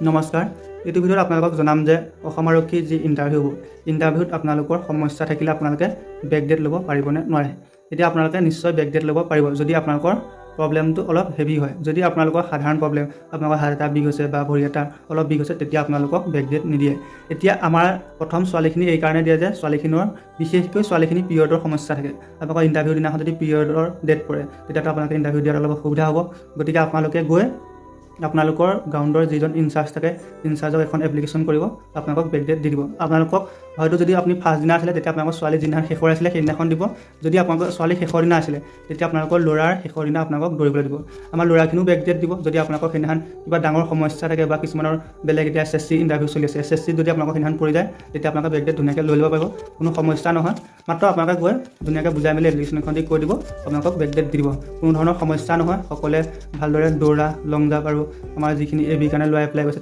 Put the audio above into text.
নমস্কাৰ, এইটো ভিডিঅ'ত আপোনালোকক জনাম যে অসম আৰক্ষীৰ যি ইণ্টাৰভিউত আপোনালোকৰ সমস্যা থাকিলে আপোনালোকে বেকডেট ল'ব পাৰিবনে নোৱাৰে। এতিয়া আপোনালোকে নিশ্চয় বেকডেট ল'ব পাৰিব যদি আপোনালোকৰ প্ৰব্লেমটো অলপ হেভি হয়। যদি আপোনালোকৰ সাধাৰণ প্ৰব্লেম, আপোনালোকৰ হাত এটা বিষ হৈছে বা ভৰি এটা অলপ বিষ হৈছে, তেতিয়া আপোনালোকক বেকডেট নিদিয়ে। এতিয়া আমাৰ প্ৰথম ছোৱালীখিনি এই কাৰণে দিয়ে যে ছোৱালীখিনিৰ বিশেষকৈ ছোৱালীখিনি পিৰিয়ডৰ সমস্যা থাকে। আপোনালোকৰ ইণ্টাৰভিউ দিনাখন যদি পিৰিয়ডৰ ডেট পৰে, তেতিয়াতো আপোনালোকে ইণ্টাৰভিউ দিয়াত অলপ অসুবিধা হ'ব। গতিকে আপোনালোকে গৈ আপোনালোকৰ গ্ৰাউণ্ডৰ যিজন ইনচাৰ্জ থাকে, ইনচাৰ্জক এখন এপ্লিকেশ্যন কৰিব, আপোনালোকক বেকডেট দি দিব। আপোনালোকক হয়তো যদি আপুনি ফাৰ্ষ্ট দিনা আছিলে, তেতিয়া আপোনালোকৰ ছোৱালী যিদিনাখন শেষৰ আছিলে সেইদিনাখন দিব। যদি আপোনালোকৰ ছোৱালী শেষৰ দিনা আছিলে, তেতিয়া আপোনালোকৰ ল'ৰাৰ শেষৰ দিনা আপোনালোকক দৌৰিবলৈ দিব। আমাৰ ল'ৰাখিনিও বেকডেট দিব যদি আপোনালোকৰ সেইদিনাখন কিবা ডাঙৰ সমস্যা থাকে বা কিছুমানৰ বেলেগ এতিয়া SSC ইণ্টাৰভিউ চলি আছে, SSC যদি আপোনালোকৰ সেইদিনাখন পৰি যায়, তেতিয়া আপোনালোকে বেকডেট ধুনীয়াকৈ লৈ ল'ব পাৰিব। কোনো সমস্যা নহয়, মাত্ৰ আপোনালোকে গৈ ধুনীয়াকৈ বুজাই মেলি এপ্লিকেশ্যন এখন দি কৈ দিব, আপোনালোকক বেকডেট দি দিব। কোনো ধৰণৰ সমস্যা নহয়, সকলোৱে ভালদৰে দৌৰা, লং জাম্প আৰু আমাৰ যিখিনি AB কাৰণে লোৱা এপ্লাই কৰিছে